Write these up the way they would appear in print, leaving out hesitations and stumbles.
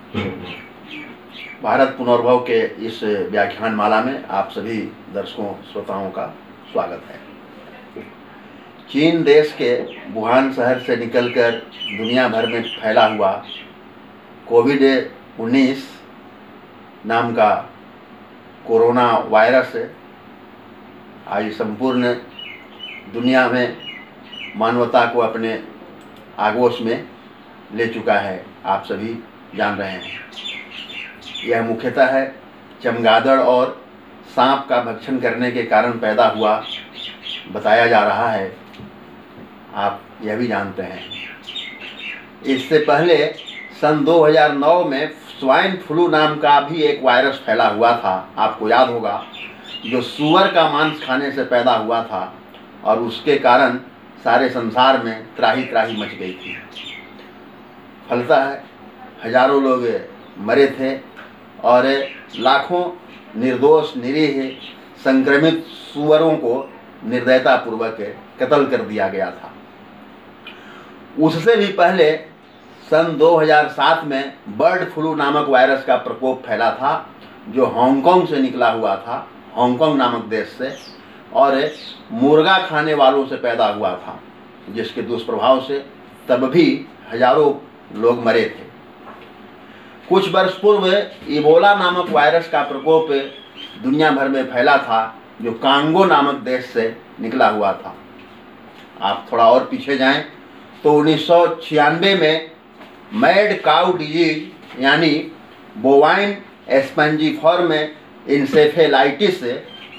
भारत पुनर्भव के इस व्याख्यान माला में आप सभी दर्शकों श्रोताओं का स्वागत है। चीन देश के वुहान शहर से निकलकर दुनिया भर में फैला हुआ कोविड-19 नाम का कोरोना वायरस आज संपूर्ण दुनिया में मानवता को अपने आगोश में ले चुका है। आप सभी जान रहे हैं। यह मुख्यतः चमगादड़ और सांप का भक्षण करने के कारण पैदा हुआ बताया जा रहा है। आप यह भी जानते हैं। इससे पहले सन 2009 में स्वाइन फ्लू नाम का भी एक वायरस फैला हुआ था, आपको याद होगा, जो सूअर का मांस खाने से पैदा हुआ था और उसके कारण सारे संसार में त्राही त्राही मच गई थी। फलतः हजारों लोग मरे थे और लाखों निर्दोष निरीह संक्रमित सूअरों को निर्दयतापूर्वक कत्ल कर दिया गया था। उससे भी पहले सन 2007 में बर्ड फ्लू नामक वायरस का प्रकोप फैला था, जो हांगकांग से निकला हुआ था, हांगकांग नामक देश से, और मुर्गा खाने वालों से पैदा हुआ था, जिसके दुष्प्रभाव से तब भी हजारों लोग मरे थे। कुछ वर्ष पूर्व इबोला नामक वायरस का प्रकोप दुनिया भर में फैला था, जो कांगो नामक देश से निकला हुआ था। आप थोड़ा और पीछे जाएं तो 1996 में मैड काउ डिजीज यानी बोवाइन स्पंजिफॉर्म इंसेफेलाइटिस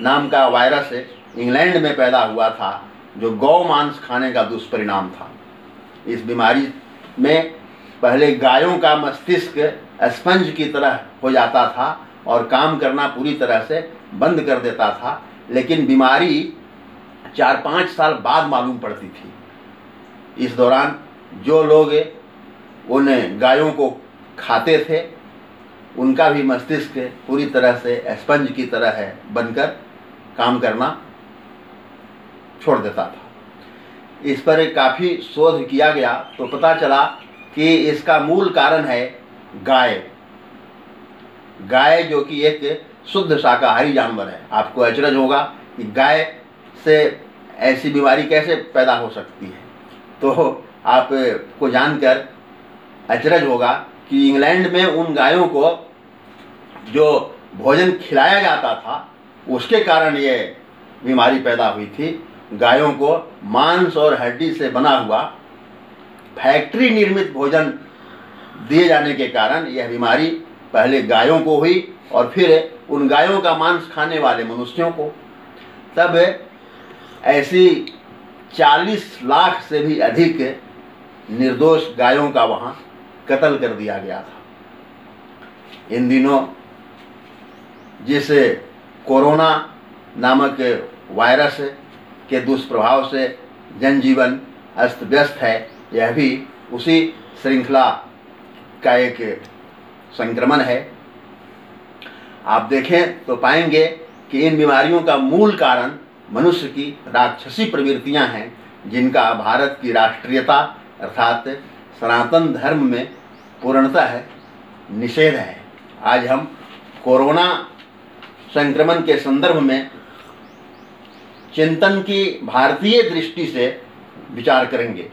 नाम का वायरस इंग्लैंड में पैदा हुआ था, जो गौ मांस खाने का दुष्परिणाम था। इस बीमारी में पहले गायों का मस्तिष्क स्पंज की तरह हो जाता था और काम करना पूरी तरह से बंद कर देता था, लेकिन बीमारी 4-5 साल बाद मालूम पड़ती थी। इस दौरान जो लोग उन गायों को खाते थे, उनका भी मस्तिष्क पूरी तरह से स्पंज की तरह है बनकर काम करना छोड़ देता था। इस पर काफ़ी शोध किया गया तो पता चला कि इसका मूल कारण है गाय, जो कि एक शुद्ध शाकाहारी जानवर है। आपको अचरज होगा कि गाय से ऐसी बीमारी कैसे पैदा हो सकती है। तो आपको जानकर अचरज होगा कि इंग्लैंड में उन गायों को जो भोजन खिलाया जाता था, उसके कारण ये बीमारी पैदा हुई थी। गायों को मांस और हड्डी से बना हुआ फैक्ट्री निर्मित भोजन दिए जाने के कारण यह बीमारी पहले गायों को हुई और फिर उन गायों का मांस खाने वाले मनुष्यों को। तब ऐसी 40 लाख से भी अधिक निर्दोष गायों का वहाँ कत्ल कर दिया गया था। इन दिनों जिस कोरोना नामक वायरस के दुष्प्रभाव से जनजीवन अस्त व्यस्त है, यह भी उसी श्रृंखला का एक संक्रमण है। आप देखें तो पाएंगे कि इन बीमारियों का मूल कारण मनुष्य की राक्षसी प्रवृत्तियां हैं, जिनका भारत की राष्ट्रीयता अर्थात सनातन धर्म में पूर्णतः निषेध है। आज हम कोरोना संक्रमण के संदर्भ में चिंतन की भारतीय दृष्टि से विचार करेंगे।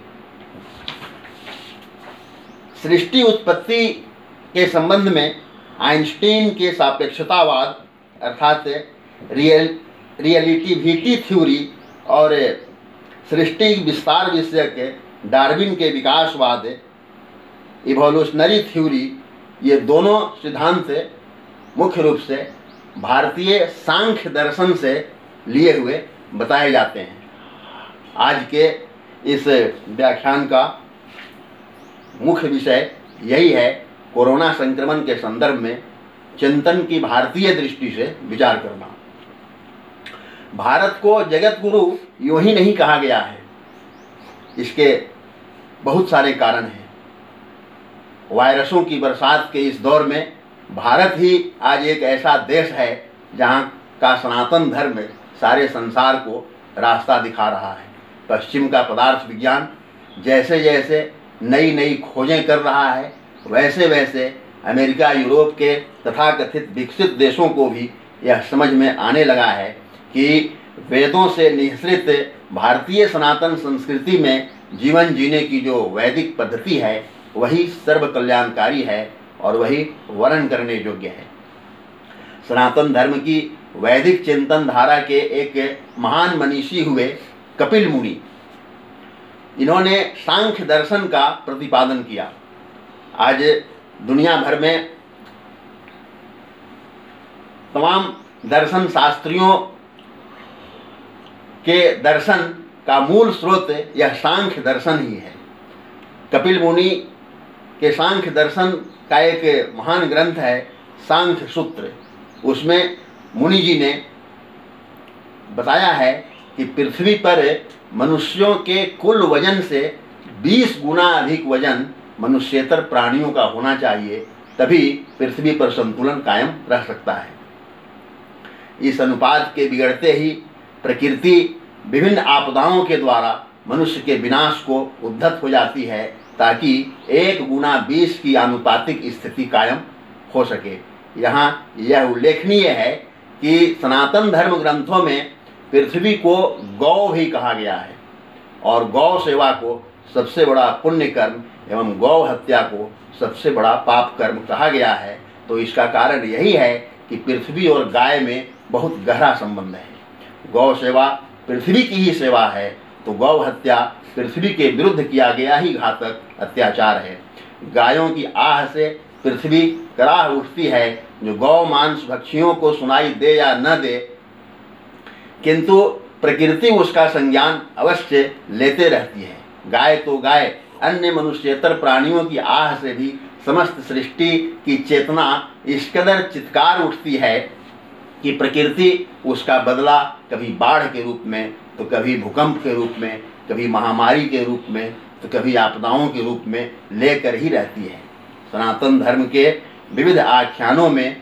सृष्टि उत्पत्ति के संबंध में आइंस्टीन के सापेक्षतावाद अर्थात रियलिटिविटी थ्योरी और सृष्टि विस्तार विषय के डार्विन के विकासवाद इवोल्यूशनरी थ्योरी, ये दोनों सिद्धांत मुख्य रूप से भारतीय सांख्य दर्शन से लिए हुए बताए जाते हैं। आज के इस व्याख्यान का मुख्य विषय यही है, कोरोना संक्रमण के संदर्भ में चिंतन की भारतीय दृष्टि से विचार करना। भारत को जगत गुरु यूं ही नहीं कहा गया है, इसके बहुत सारे कारण हैं। वायरसों की बरसात के इस दौर में भारत ही आज एक ऐसा देश है जहां का सनातन धर्म सारे संसार को रास्ता दिखा रहा है। पश्चिम का पदार्थ विज्ञान जैसे जैसे नई नई खोजें कर रहा है, वैसे वैसे अमेरिका, यूरोप के तथाकथित विकसित देशों को भी यह समझ में आने लगा है कि वेदों से निःसृत भारतीय सनातन संस्कृति में जीवन जीने की जो वैदिक पद्धति है वही सर्व कल्याणकारी है और वही वर्ण करने योग्य है। सनातन धर्म की वैदिक चिंतन धारा के एक महान मनीषी हुए कपिल मुनि, इन्होंने सांख्य दर्शन का प्रतिपादन किया। आज दुनिया भर में तमाम दर्शन शास्त्रियों के दर्शन का मूल स्रोत यह सांख्य दर्शन ही है। कपिल मुनि के सांख्य दर्शन का एक महान ग्रंथ है सांख्य सूत्र। उसमें मुनि जी ने बताया है कि पृथ्वी पर मनुष्यों के कुल वजन से 20 गुना अधिक वजन मनुष्येतर प्राणियों का होना चाहिए, तभी पृथ्वी पर संतुलन कायम रह सकता है। इस अनुपात के बिगड़ते ही प्रकृति विभिन्न आपदाओं के द्वारा मनुष्य के विनाश को उद्धत हो जाती है, ताकि 1 गुना 20 की आनुपातिक स्थिति कायम हो सके। यहाँ यह उल्लेखनीय है कि सनातन धर्म ग्रंथों में पृथ्वी को गौ भी कहा गया है और गौ सेवा को सबसे बड़ा पुण्य कर्म एवं गौ हत्या को सबसे बड़ा पाप कर्म कहा गया है। तो इसका कारण यही है कि पृथ्वी और गाय में बहुत गहरा संबंध है। गौ सेवा पृथ्वी की ही सेवा है, तो गौ हत्या पृथ्वी के विरुद्ध किया गया ही घातक अत्याचार है। गायों की आह से पृथ्वी कराह उठती है, जो गौ मांस भक्षियों को सुनाई दे या न दे, किंतु प्रकृति उसका संज्ञान अवश्य लेते रहती है। गाय तो गाय, अन्य मनुष्येतर प्राणियों की आह से भी समस्त सृष्टि की चेतना इस कदर चित्कार उठती है कि प्रकृति उसका बदला कभी बाढ़ के रूप में, तो कभी भूकंप के रूप में, कभी महामारी के रूप में, तो कभी आपदाओं के रूप में लेकर ही रहती है। सनातन धर्म के विविध आख्यानों में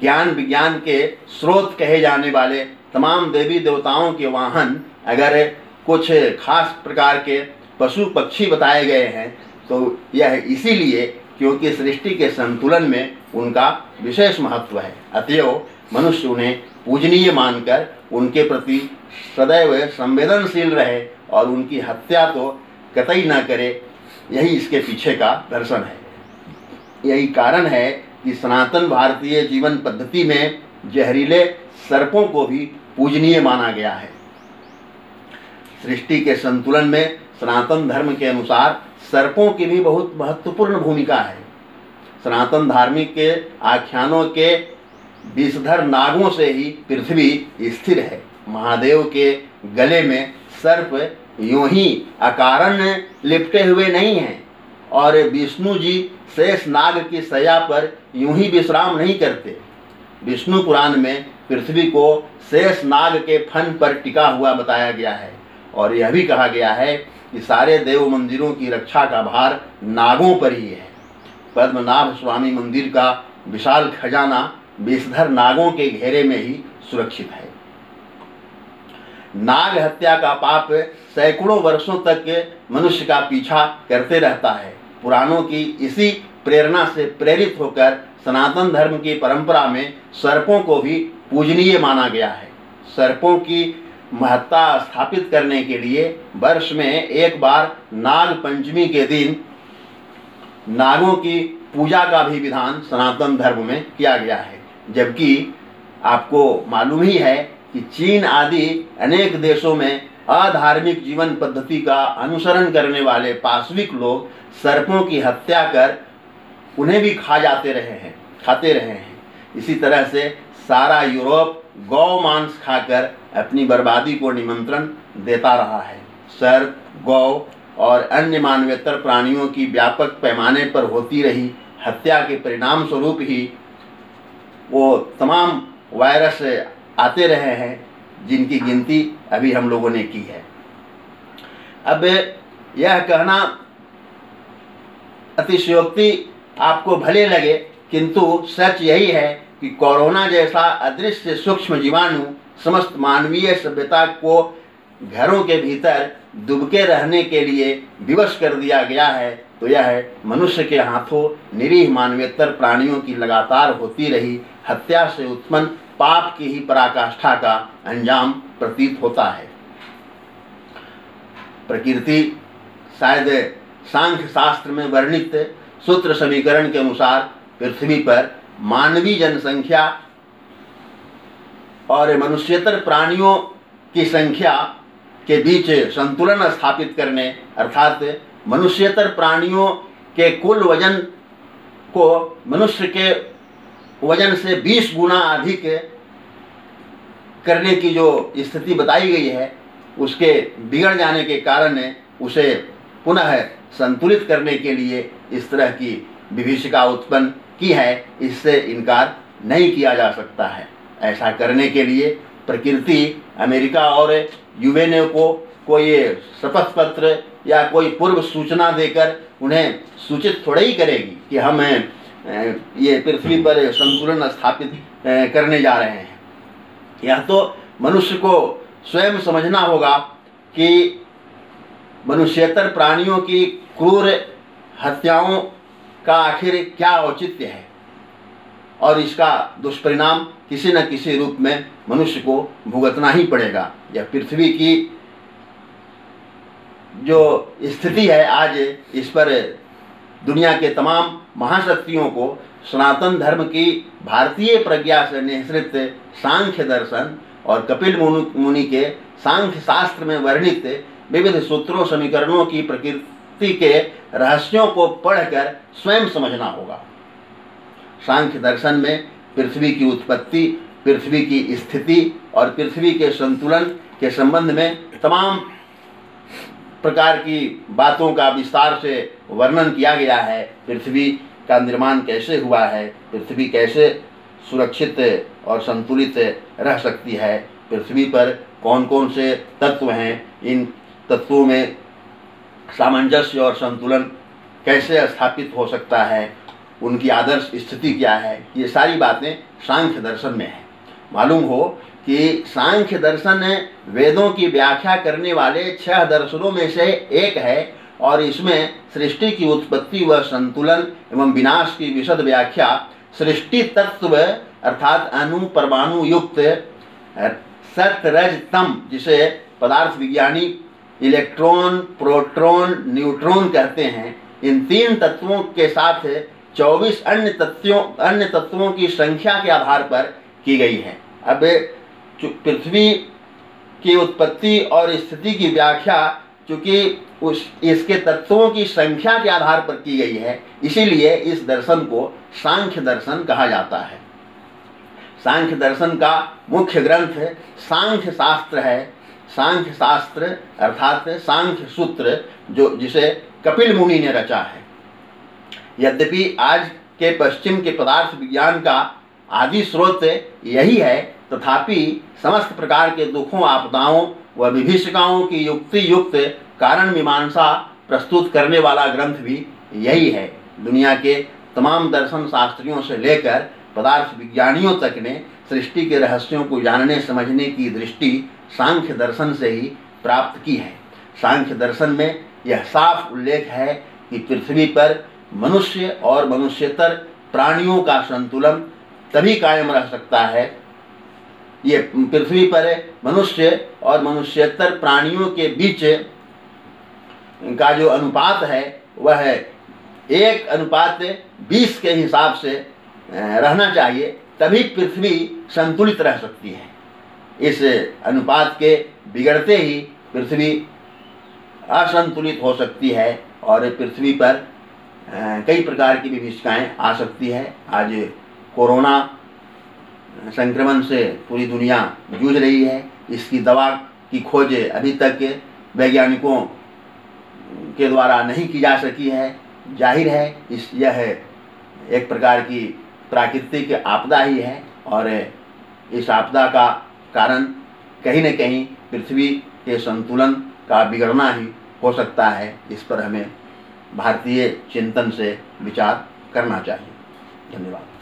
ज्ञान विज्ञान के स्रोत कहे जाने वाले तमाम देवी देवताओं के वाहन अगर कुछ खास प्रकार के पशु पक्षी बताए गए हैं, तो यह इसीलिए क्योंकि सृष्टि के संतुलन में उनका विशेष महत्व है। अतएव मनुष्य उन्हें पूजनीय मानकर उनके प्रति सदैव संवेदनशील रहे और उनकी हत्या तो कतई न करे, यही इसके पीछे का दर्शन है। यही कारण है कि सनातन भारतीय जीवन पद्धति में जहरीले सर्पों को भी पूजनीय माना गया है। सृष्टि के संतुलन में सनातन धर्म के अनुसार सर्पों की भी बहुत महत्वपूर्ण भूमिका है। सनातन धार्मिक के आख्यानों के विषधर नागों से ही पृथ्वी स्थिर है। महादेव के गले में सर्प यूं ही अकारण लिपटे हुए नहीं हैं और विष्णु जी शेष नाग की शैया पर यूं ही विश्राम नहीं करते। विष्णु पुराण में पृथ्वी को शेष नाग के फन पर टिका हुआ बताया गया है और यह भी कहा गया है कि सारे देव मंदिरों की रक्षा का भार नागों पर ही है। पद्मनाभ स्वामी मंदिर का विशाल खजाना विषधर नागों के घेरे में ही सुरक्षित है। नाग हत्या का पाप सैकड़ों वर्षों तक मनुष्य का पीछा करते रहता है। पुराणों की इसी प्रेरणा से प्रेरित होकर सनातन धर्म की परंपरा में सर्पों को भी पूजनीय माना गया है। सर्पों की महत्ता स्थापित करने के लिए वर्ष में एक बार नाग पंचमी के दिन नागों की पूजा का भी विधान सनातन धर्म में किया गया है। जबकि आपको मालूम ही है कि चीन आदि अनेक देशों में अधार्मिक जीवन पद्धति का अनुसरण करने वाले पाशविक लोग सर्पों की हत्या कर उन्हें भी खाते रहे हैं। इसी तरह से सारा यूरोप गौ मांस खाकर अपनी बर्बादी को निमंत्रण देता रहा है। सर्प, गौ और अन्य मानवेतर प्राणियों की व्यापक पैमाने पर होती रही हत्या के परिणाम स्वरूप ही वो तमाम वायरस आते रहे हैं, जिनकी गिनती अभी हम लोगों ने की है। अब यह कहना अतिशयोक्ति आपको भले लगे, किंतु सच यही है कि कोरोना जैसा अदृश्य सूक्ष्म जीवाणु समस्त मानवीय सभ्यता को घरों के भीतर दुबके रहने के लिए विवश कर दिया गया है। तो यह है मनुष्य के हाथों निरीह मानवेतर प्राणियों की लगातार होती रही हत्या से उत्पन्न पाप की ही पराकाष्ठा का अंजाम प्रतीत होता है। प्रकृति शायद सांख्य शास्त्र में वर्णित सूत्र समीकरण के अनुसार पृथ्वी पर मानवीय जनसंख्या और मनुष्येतर प्राणियों की संख्या के बीच संतुलन स्थापित करने अर्थात मनुष्येतर प्राणियों के कुल वजन को मनुष्य के वजन से 20 गुना अधिक करने की जो स्थिति बताई गई है, उसके बिगड़ जाने के कारण उसे पुनः संतुलित करने के लिए इस तरह की विभीषिका उत्पन्न की है, इससे इनकार नहीं किया जा सकता है। ऐसा करने के लिए प्रकृति अमेरिका और यूएनओ को ये शपथ पत्र या कोई पूर्व सूचना देकर उन्हें सूचित थोड़ा ही करेगी कि हम ये पृथ्वी पर संतुलन स्थापित करने जा रहे हैं। यह तो मनुष्य को स्वयं समझना होगा कि मनुष्येतर प्राणियों की क्रूर हत्याओं का आखिर क्या औचित्य है और इसका दुष्परिणाम किसी न किसी रूप में मनुष्य को भुगतना ही पड़ेगा। यह पृथ्वी की जो स्थिति है आज, इस पर दुनिया के तमाम महाशक्तियों को सनातन धर्म की भारतीय प्रज्ञा से निःसृत सांख्य दर्शन और कपिल मुनि के सांख्य शास्त्र में वर्णित विविध सूत्रों समीकरणों की प्रकृति के रहस्यों को पढ़कर स्वयं समझना होगा। सांख्य दर्शन में पृथ्वी की उत्पत्ति, पृथ्वी की स्थिति और पृथ्वी के संतुलन के संबंध में तमाम प्रकार की बातों का विस्तार से वर्णन किया गया है। पृथ्वी का निर्माण कैसे हुआ है, पृथ्वी कैसे सुरक्षित और संतुलित रह सकती है, पृथ्वी पर कौन कौन से तत्व हैं, इन तत्वों में सामंजस्य और संतुलन कैसे स्थापित हो सकता है, उनकी आदर्श स्थिति क्या है, ये सारी बातें सांख्य दर्शन में है। मालूम हो कि सांख्य दर्शन वेदों की व्याख्या करने वाले 6 दर्शनों में से एक है और इसमें सृष्टि की उत्पत्ति व संतुलन एवं विनाश की विशद व्याख्या सृष्टि तत्व अर्थात अणु परमाणु युक्त सत रज तम, जिसे पदार्थ विज्ञानी इलेक्ट्रॉन प्रोटॉन न्यूट्रॉन कहते हैं, इन 3 तत्वों के साथ 24 अन्य तत्वों की संख्या के आधार पर की गई है। अब पृथ्वी की उत्पत्ति और स्थिति की व्याख्या चूँकि इसके तत्वों की संख्या के आधार पर की गई है, इसीलिए इस दर्शन को सांख्य दर्शन कहा जाता है। सांख्य दर्शन का मुख्य ग्रंथ सांख्य शास्त्र है। सांख्य शास्त्र अर्थात सांख्य सूत्र जिसे कपिल मुनि ने रचा है। यद्यपि आज के पश्चिम के पदार्थ विज्ञान का आदि स्रोत यही है, तथापि समस्त प्रकार के दुखों, आपदाओं व विभीषिकाओं की युक्ति युक्त कारण मीमांसा प्रस्तुत करने वाला ग्रंथ भी यही है। दुनिया के तमाम दर्शन शास्त्रियों से लेकर पदार्थ विज्ञानियों तक ने सृष्टि के रहस्यों को जानने समझने की दृष्टि सांख्य दर्शन से ही प्राप्त की है। सांख्य दर्शन में यह साफ उल्लेख है कि पृथ्वी पर मनुष्य और मनुष्येतर प्राणियों का संतुलन तभी कायम रह सकता है। ये पृथ्वी पर मनुष्य और मनुष्येतर प्राणियों के बीच का जो अनुपात है वह 1:20 के हिसाब से रहना चाहिए, तभी पृथ्वी संतुलित रह सकती है। इस अनुपात के बिगड़ते ही पृथ्वी असंतुलित हो सकती है और पृथ्वी पर कई प्रकार की विभीषिकाएँ आ सकती है। आज कोरोना संक्रमण से पूरी दुनिया जूझ रही है। इसकी दवा की खोज अभी तक वैज्ञानिकों के द्वारा नहीं की जा सकी है। जाहिर है यह एक प्रकार की प्राकृतिक आपदा ही है और इस आपदा का कारण कहीं न कहीं पृथ्वी के संतुलन का बिगड़ना ही हो सकता है। इस पर हमें भारतीय चिंतन से विचार करना चाहिए। धन्यवाद।